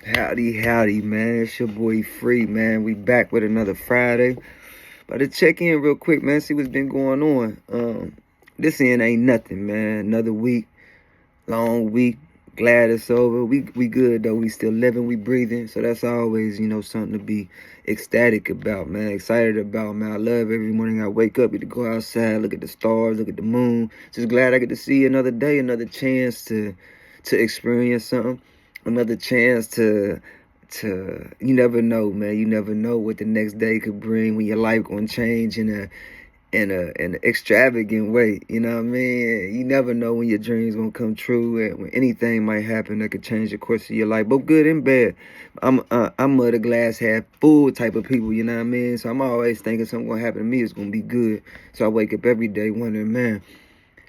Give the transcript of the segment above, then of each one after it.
Howdy, man. It's your boy Free, man. We back with another Friday. About to check in real quick, man. See what's been going on. This end ain't nothing, man. Another week, long week. Glad it's over. We good though. We still living, we breathing. So that's always, something to be ecstatic about, man. Excited about, man. I love every morning I wake up, get to go outside, look at the stars, look at the moon. Just glad I get to see another day, another chance to experience something, another chance to you never know, man. You never know what the next day could bring, when your life gonna change in an extravagant way. You know what I mean? You never know when your dreams gonna come true, and when anything might happen that could change the course of your life, both good and bad. I'm of the glass half full type of people. You know what I mean? So I'm always thinking something gonna happen to me, it's gonna be good. So I wake up every day wondering, man,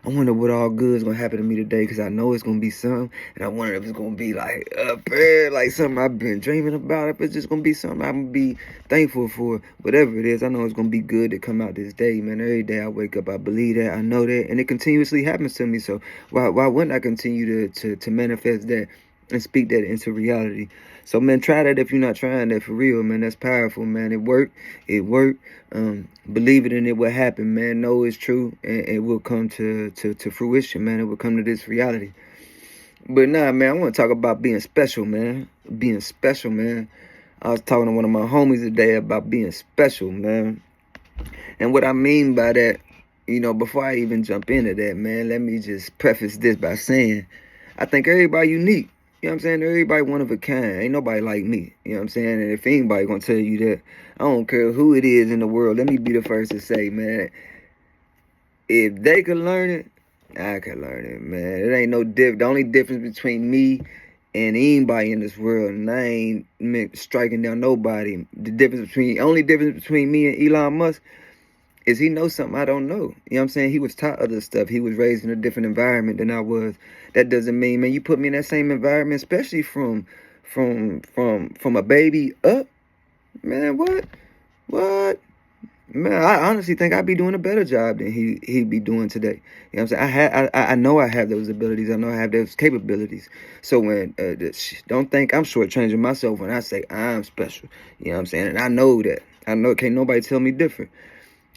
I wonder what all good is gonna happen to me today, because I know it's gonna be something, and I wonder if it's gonna be like a prayer, like something I've been dreaming about. If it's just gonna be something I'm gonna be thankful for, whatever it is, I know it's gonna be good to come out this day, man. Every day I wake up, I believe that, I know that, and it continuously happens to me. So why wouldn't I continue to manifest that and speak that into reality? So, man, try that if you're not trying that for real, man. That's powerful, man. It worked. It worked. Believe it and it will happen, man. Know it's true, and it will come to fruition, man. It will come to this reality. But nah, man, I want to talk about being special, man. Being special, man. I was talking to one of my homies today about being special, man. And what I mean by that, before I even jump into that, man, let me just preface this by saying, I think everybody unique. You know what I'm saying? Everybody one of a kind. Ain't nobody like me. You know what I'm saying? And if anybody gonna tell you that, I don't care who it is in the world. Let me be the first to say, man, if they could learn it, I could learn it, man. It ain't no diff. The only difference between me and anybody in this world, and I ain't striking down nobody. Only difference between me and Elon Musk is he knows something I don't know. You know what I'm saying? He was taught other stuff. He was raised in a different environment than I was. That doesn't mean, man, you put me in that same environment, especially from a baby up, man, what? Man, I honestly think I'd be doing a better job than he'd be doing today. You know what I'm saying? I know I have those abilities. I know I have those capabilities. So when don't think I'm shortchanging myself when I say I'm special. You know what I'm saying? And I know that. I know can't nobody tell me different.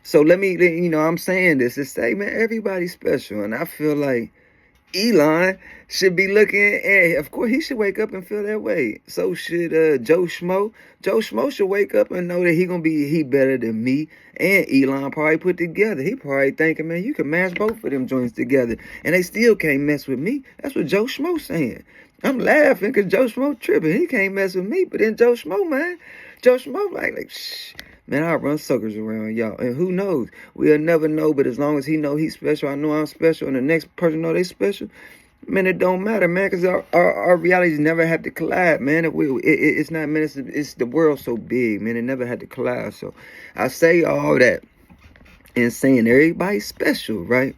So I'm saying this to say, man, everybody's special. And I feel like Elon should be looking at, of course, he should wake up and feel that way. So should Joe Schmo. Joe Schmo should wake up and know that he better than me and Elon probably put together. He probably thinking, man, you can mash both of them joints together, and they still can't mess with me. That's what Joe Schmo saying. I'm laughing because Joe Schmo tripping. He can't mess with me, but then Joe Schmo, man, Joe Schmo like, shh. Man, I run suckers around y'all. And who knows? We'll never know, but as long as he know he's special, I know I'm special, and the next person know they special, man, it don't matter, man, because our realities never have to collide, man. It's not, man, it's the world so big, man, it never had to collide. So I say all that and saying everybody's special, right?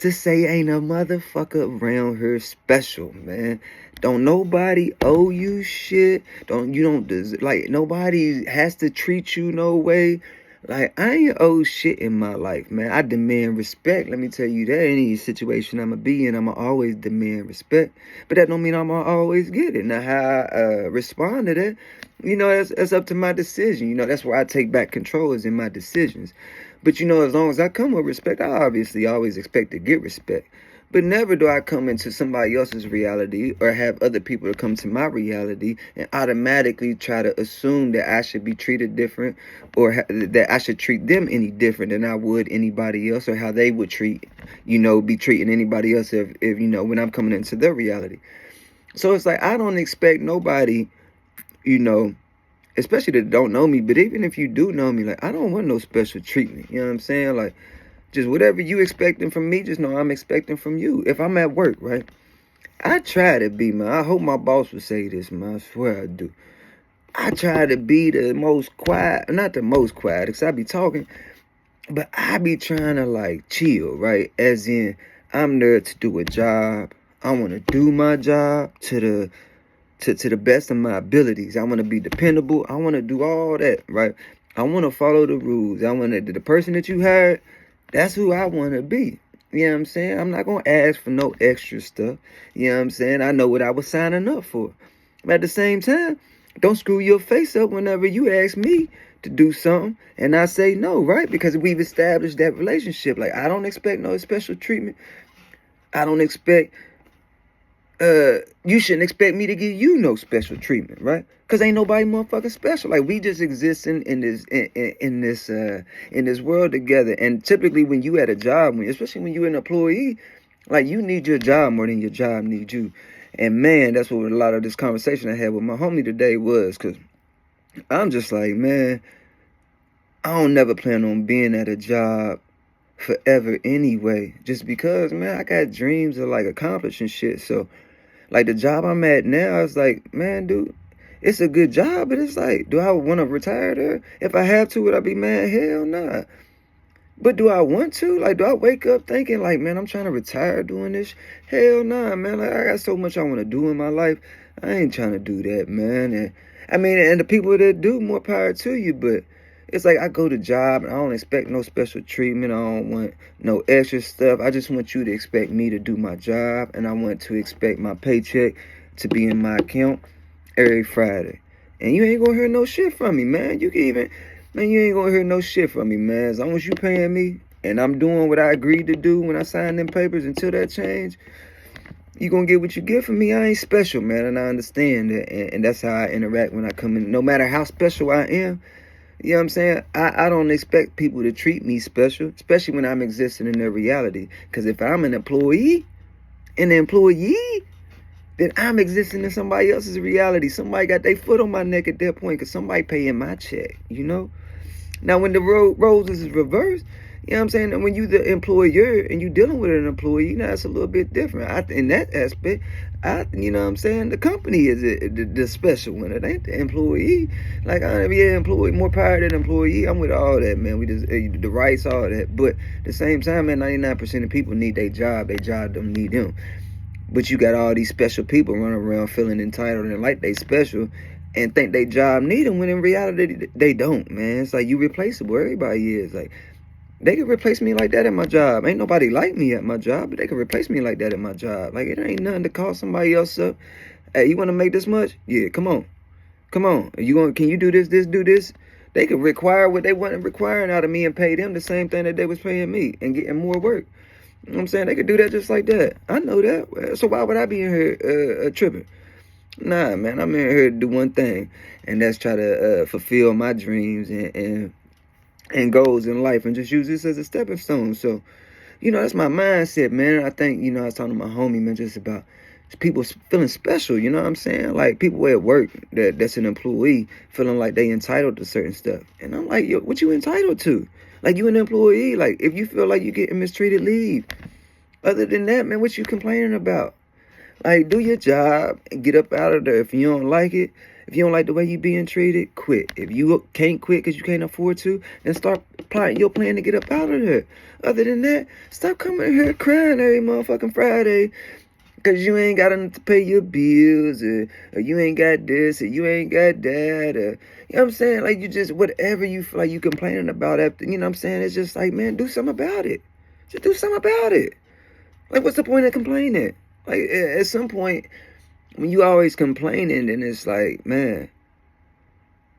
To say ain't a motherfucker around here special, man. Don't nobody owe you shit. Like, nobody has to treat you no way. Like, I ain't owe shit in my life, man. I demand respect. Let me tell you that. Any situation I'ma be in, I'ma always demand respect. But that don't mean I'ma always get it. Now, how I respond to that, that's up to my decision. That's where I take back control, is in my decisions. But as long as I come with respect, I obviously always expect to get respect. But never do I come into somebody else's reality or have other people to come to my reality and automatically try to assume that I should be treated different, or that I should treat them any different than I would anybody else, or how they would be treating anybody else if when I'm coming into their reality. So it's like, I don't expect nobody, especially that don't know me, but even if you do know me, like, I don't want no special treatment. You know what I'm saying? Like, just whatever you expecting from me, just know I'm expecting from you. If I'm at work, right? I try to be, man. I hope my boss would say this, man. I swear I do. I try to be the most quiet, not the most quiet, because I be talking, but I be trying to, like, chill, right? As in, I'm there to do a job. I want to do my job to the best of my abilities. I want to be dependable. I want to do all that, right? I want to follow the rules. I want to, the person that you hired, that's who I want to be. You know what I'm saying? I'm not going to ask for no extra stuff. You know what I'm saying? I know what I was signing up for. But at the same time, don't screw your face up whenever you ask me to do something and I say no, right? Because we've established that relationship. Like, I don't expect no special treatment. I don't expect you shouldn't expect me to give you no special treatment, right? Cause ain't nobody motherfucking special. Like, we just exist in this world together. And typically when you at a job, especially when you're an employee, like, you need your job more than your job needs you. And man, that's what a lot of this conversation I had with my homie today was, cause I'm just like, man, I don't never plan on being at a job forever anyway. Just because, man, I got dreams of like accomplishing shit. So like the job I'm at now, it's like, man, dude, it's a good job, but it's like, do I want to retire there? If I have to, would I be mad? Hell nah. But do I want to? Like, do I wake up thinking like, man, I'm trying to retire doing this? Hell nah, man. Like, I got so much I want to do in my life. I ain't trying to do that, man. And I mean, and the people that do, more power to you, but it's like I go to job and I don't expect no special treatment. I don't want no extra stuff. I just want you to expect me to do my job, and I want to expect my paycheck to be in my account every Friday. And you ain't gonna hear no shit from me, man. You ain't gonna hear no shit from me, man. As long as you paying me and I'm doing what I agreed to do when I signed them papers, until that change, you gonna get what you get from me. I ain't special, man, and I understand that. And that's how I interact when I come in. No matter how special I am, you know what I'm saying? I don't expect people to treat me special, especially when I'm existing in their reality. Because if I'm an employee, then I'm existing in somebody else's reality. Somebody got their foot on my neck at that point because somebody paying my check, you know? Now, when the roles is reversed, you know what I'm saying? And when you the employer and you dealing with an employee, you know, it's a little bit different. In that aspect, you know what I'm saying? The company is the special one. It ain't the employee. Like, employee, more power than employee. I'm with all that, man. We just, the rights, all that. But at the same time, man, 99% of people need their job. Their job don't need them. But you got all these special people running around feeling entitled and like they special and think they job need them, when in reality, they don't, man. It's like, you replaceable. Everybody is. Like, they could replace me like that at my job. Ain't nobody like me at my job, but they could replace me like that at my job. Like, it ain't nothing to call somebody else up. Hey, you want to make this much? Yeah, come on. Come on. Can you do this, do this? They could require what they wasn't requiring out of me and pay them the same thing that they was paying me and getting more work. You know what I'm saying? They could do that just like that. I know that. So why would I be in here tripping? Nah, man, I'm in here to do one thing, and that's try to fulfill my dreams and goals in life, and just use this as a stepping stone. So, you know, that's my mindset, man. I think, you know, I was talking to my homie, man, just about people feeling special, you know what I'm saying? Like, people at work that's an employee feeling like they entitled to certain stuff. And I'm like, yo, what you entitled to? Like, you an employee. Like, if you feel like you getting mistreated, leave. Other than that, man, what you complaining about? Like, do your job and get up out of there. If you don't like it, if you don't like the way you being treated, quit. If you can't quit because you can't afford to, then start plotting your plan to get up out of there. Other than that, stop coming here crying every motherfucking Friday because you ain't got enough to pay your bills, or you ain't got this, or you ain't got that, or, you know what I'm saying? Like, you just, whatever you feel like you complaining about after, you know what I'm saying? It's just like, man, do something about it. Just do something about it. Like, what's the point of complaining? Like, at some point, when you always complaining, then it's like, man,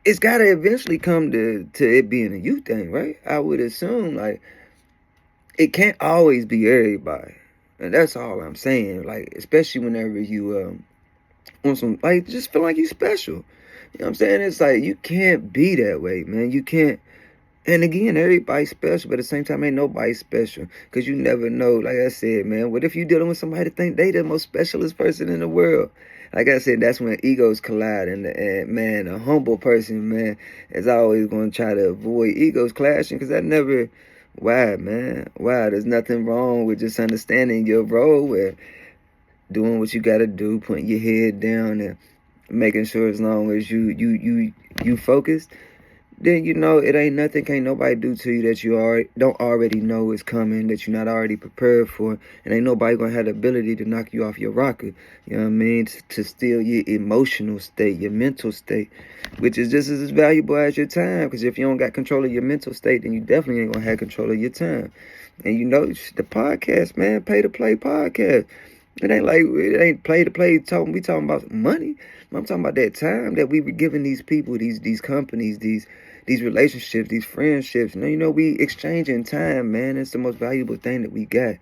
it's got to eventually come to it being a you thing, right? I would assume, like, it can't always be everybody. And that's all I'm saying. Like, especially whenever you want some, like, just feel like you special. You know what I'm saying? It's like, you can't be that way, man. You can't. And again, everybody's special, but at the same time, ain't nobody special. Because you never know, like I said, man, what if you dealing with somebody that think they the most specialist person in the world? Like I said, that's when egos collide. And man, a humble person, man, is always going to try to avoid egos clashing, because that never, why, man? Why? There's nothing wrong with just understanding your role, where doing what you got to do, putting your head down and making sure, as long as you focused, then, you know, it ain't nothing, can't nobody do to you that you don't already know is coming, that you're not already prepared for. And ain't nobody gonna have the ability to knock you off your rocker, you know what I mean, to steal your emotional state, your mental state, which is just as valuable as your time. Because if you don't got control of your mental state, then you definitely ain't gonna have control of your time. And, you know, the podcast, man, Pay to Play podcast, It ain't like it ain't play to play. We talking about money. I'm talking about that time that we were giving these people, these companies, these relationships, these friendships. We exchanging time, man. It's the most valuable thing that we got.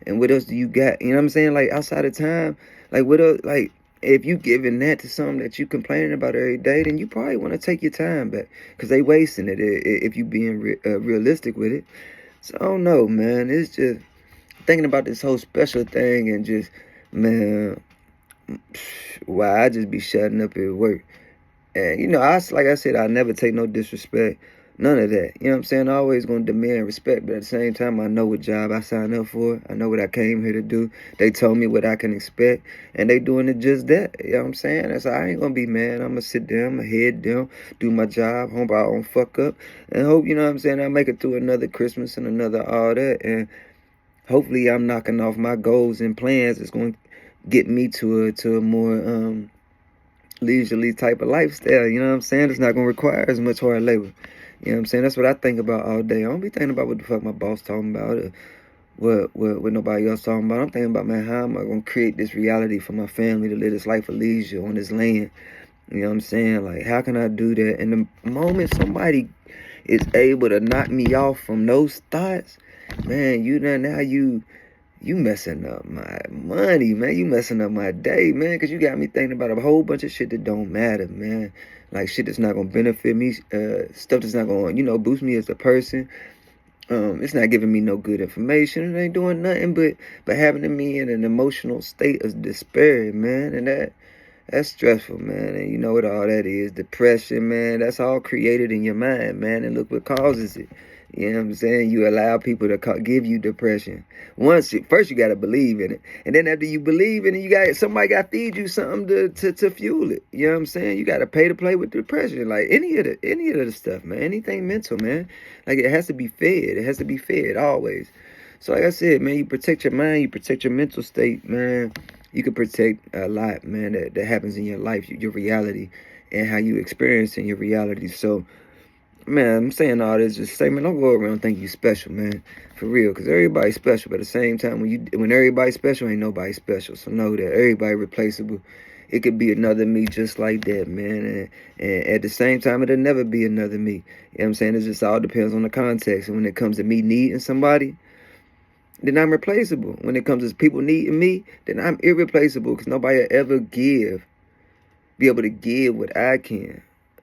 And what else do you got? You know what I'm saying? Like outside of time, like what else? Like if you giving that to something that you complaining about every day, then you probably want to take your time back because they wasting it if you being realistic with it. So I don't know, man. It's just thinking about this whole special thing and just, man, why I just be shutting up at work. And, like I said, I never take no disrespect. None of that. You know what I'm saying? I always going to demand respect, but at the same time, I know what job I signed up for. I know what I came here to do. They told me what I can expect, and they doing it just that. You know what I'm saying? So I ain't going to be mad. I'm going to sit down, I'm going to head down, do my job, hope I don't fuck up, and hope, you know what I'm saying, I make it through another Christmas and another all that, and hopefully I'm knocking off my goals and plans. It's going to get me to a more leisurely type of lifestyle. You know what I'm saying? It's not going to require as much hard labor. You know what I'm saying? That's what I think about all day. I don't be thinking about what the fuck my boss talking about or what nobody else talking about. I'm thinking about, man, how am I going to create this reality for my family to live this life of leisure on this land? You know what I'm saying? Like, how can I do that? And the moment somebody is able to knock me off from those thoughts, man, you messing up my money, man. You messing up my day, man, because you got me thinking about a whole bunch of shit that don't matter, man. Like shit that's not going to benefit me, stuff that's not going to, boost me as a person. It's not giving me no good information. It ain't doing nothing but having me in an emotional state of despair, man. And that's stressful, man. And you know what all that is. Depression, man. That's all created in your mind, man. And look what causes it. You know what I'm saying? You allow people to give you depression. First you got to believe in it. And then after you believe in it, somebody got to feed you something to fuel it. You know what I'm saying? You got to pay to play with depression. Like any of the stuff, man. Anything mental, man. Like it has to be fed. It has to be fed always. So like I said, man, you protect your mind. You protect your mental state, man. You can protect a lot, man, that happens in your life, your reality, and how you experience in your reality. So, man, I'm saying all this just say, man, don't go around thinking you special, man, for real, because everybody's special. But at the same time, when everybody's special, ain't nobody special. So know that everybody replaceable. It could be another me just like that, man. And at the same time, it'll never be another me. You know what I'm saying? It just all depends on the context. And when it comes to me needing somebody, then I'm replaceable. When it comes to people needing me, then I'm irreplaceable because nobody will ever be able to give what I can.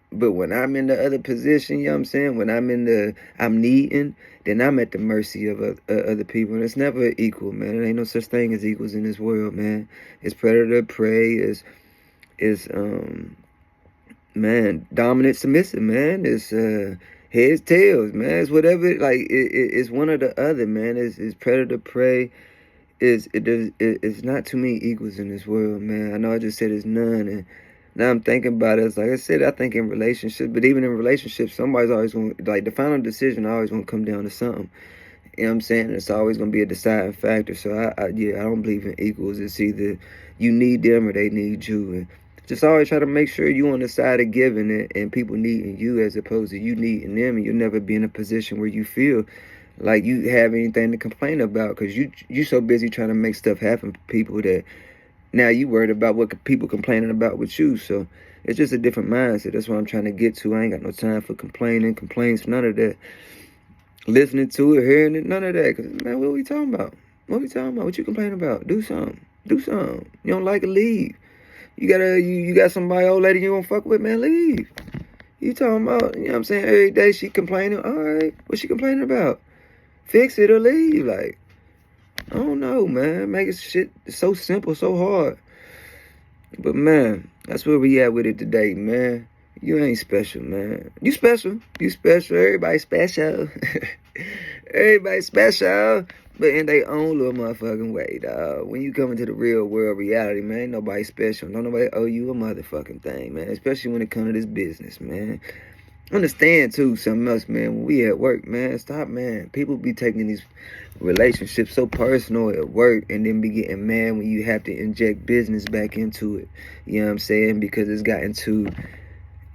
But when I'm in the other position, you know what I'm saying? When I'm needing, then I'm at the mercy of other people. And it's never equal, man. There ain't no such thing as equals in this world, man. It's predator, prey, man, dominant, submissive, man. It's heads, tails, man. It's whatever. Like it's one or the other, man. It's predator, prey. It's not too many equals in this world, man. I know I just said it's none, and now I'm thinking about it. It's like I said, I think in relationships, but even in relationships, somebody's always going to, like, the final decision always going to come down to something. You know what I'm saying? It's always going to be a deciding factor. So I don't believe in equals. It's either you need them or they need you. And just always try to make sure you on the side of giving it and people needing you as opposed to you needing them, and you'll never be in a position where you feel like you have anything to complain about because you so busy trying to make stuff happen for people that now you worried about what people complaining about with you. So it's just a different mindset. That's what I'm trying to get to. I ain't got no time for complaints, none of that. Listening to it, hearing it, none of that. Because, man, what are we talking about? What you complaining about? Do something. You don't like it, leave. You got somebody, old lady you don't fuck with, man, leave. You talking about, you know what I'm saying, every day she complaining. All right, what she complaining about? Fix it or leave. Like, I don't know, man. Making shit so simple, so hard. But, man, that's where we at with it today, man. You ain't special, man. You special. Everybody special. Everybody special. But in their own little motherfucking way, dog. When you come into the real world reality, man, ain't nobody special. Don't nobody owe you a motherfucking thing, man. Especially when it comes to this business, man. Understand, too, something else, man. When we at work, man, stop, man. People be taking these relationships so personal at work and then be getting mad when you have to inject business back into it. You know what I'm saying? Because it's gotten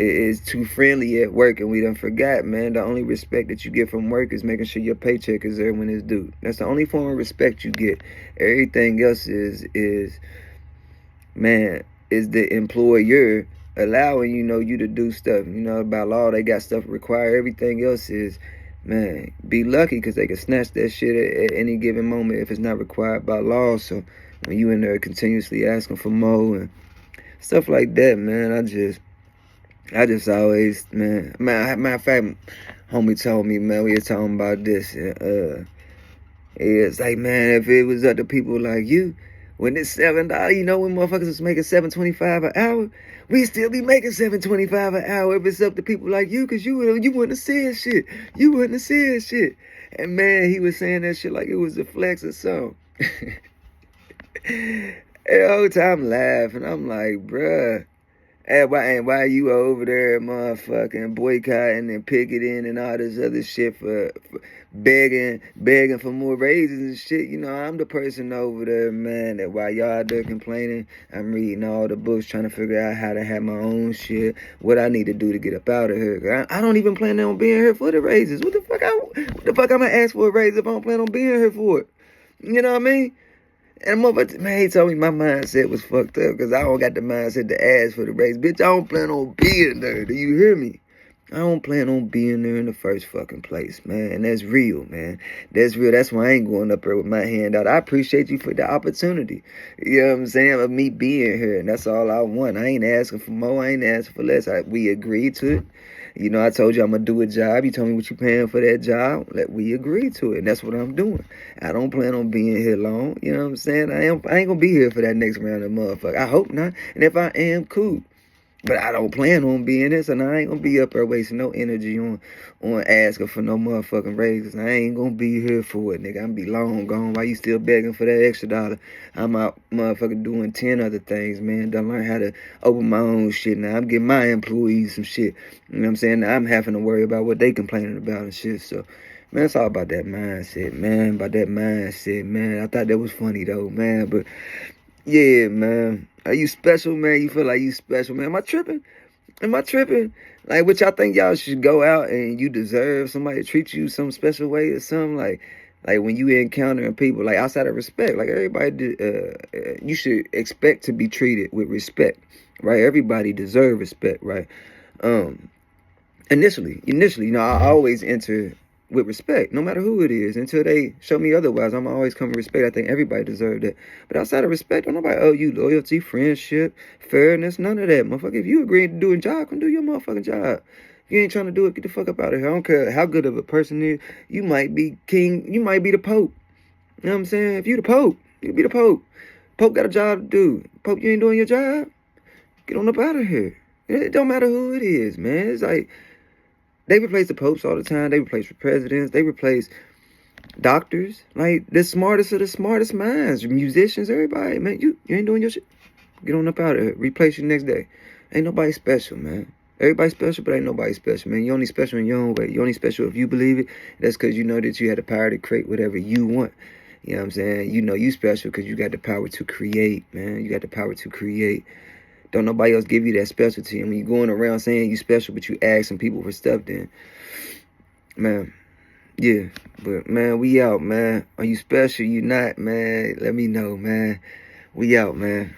is too friendly at work, and we done forgot, man. The only respect that you get from work is making sure your paycheck is there when it's due. That's the only form of respect you get. Everything else is man, is the employer allowing you to do stuff. By law they got stuff required. Everything else is, man, be lucky because they can snatch that shit at any given moment if it's not required by law. So when you in there continuously asking for more and stuff like that, man, I just always, man, matter of fact, homie told me, man, we were talking about this. It's like, man, if it was up to people like you, when it's $7, when motherfuckers was making $7.25 an hour, we still be making $7.25 an hour if it's up to people like you, cause you wouldn't have said shit. You wouldn't have said shit. And man, he was saying that shit like it was a flex or something. And the whole time laughing, I'm like, bruh. And why you over there motherfucking boycotting and picketing and all this other shit for begging for more raises and shit? I'm the person over there, man, that while y'all out there complaining, I'm reading all the books trying to figure out how to have my own shit, what I need to do to get up out of here. I don't even plan on being here for the raises. What the fuck I'm gonna ask for a raise if I don't plan on being here for it? You know what I mean? And motherfucker, man, he told me my mindset was fucked up because I don't got the mindset to ask for the raise. Bitch, I don't plan on being there. Do you hear me? I don't plan on being there in the first fucking place, man. And that's real, man. That's real. That's why I ain't going up there with my hand out. I appreciate you for the opportunity. You know what I'm saying? Of me being here. And that's all I want. I ain't asking for more. I ain't asking for less. We agreed to it. I told you I'm going to do a job. You told me what you paying for that job. We agreed to it. And that's what I'm doing. I don't plan on being here long. You know what I'm saying? I ain't going to be here for that next round of motherfucker. I hope not. And if I am, cool. But I don't plan on being this, and I ain't gonna be up there wasting no energy on asking for no motherfucking raises. I ain't gonna be here for it, nigga. I'm gonna be long gone. While you still begging for that extra dollar, I'm out motherfucking doing 10 other things, man. Done learn how to open my own shit now. I'm getting my employees some shit. You know what I'm saying? Now I'm having to worry about what they complaining about and shit. So, man, it's all about that mindset, man. I thought that was funny though, man. But yeah, man. Are you special, man? You feel like you special, man? Am I tripping? Like, which I think y'all should go out and you deserve somebody to treat you some special way or something. Like when you encountering people, like outside of respect, like everybody, you should expect to be treated with respect, right? Everybody deserve respect, right? Initially, I always enter with respect, no matter who it is, until they show me otherwise. I'm always come with respect. I think everybody deserves that. But outside of respect, don't nobody owe you loyalty, friendship, fairness, none of that, motherfucker. If you agree to do a job, come do your motherfucking job. If you ain't trying to do it, get the fuck up out of here. I don't care how good of a person is. You might be king. You might be the Pope. You know what I'm saying? If you the Pope, you be the Pope. Pope got a job to do. Pope, you ain't doing your job? Get on up out of here. It don't matter who it is, man. It's like, they replace the popes all the time. They replace presidents. They replace doctors. Like, the smartest of the smartest minds. Musicians, everybody. Man, you ain't doing your shit. Get on up out of here. Replace you next day. Ain't nobody special, man. Everybody special, but ain't nobody special, man. You only special in your own way. You only special if you believe it. That's because you know that you had the power to create whatever you want. You know what I'm saying? You know you special because you got the power to create, man. You got the power to create. Don't nobody else give you that specialty. And when you're going around saying you special, but you asking people for stuff, then, man, yeah. But, man, we out, man. Are you special? You not, man? Let me know, man. We out, man.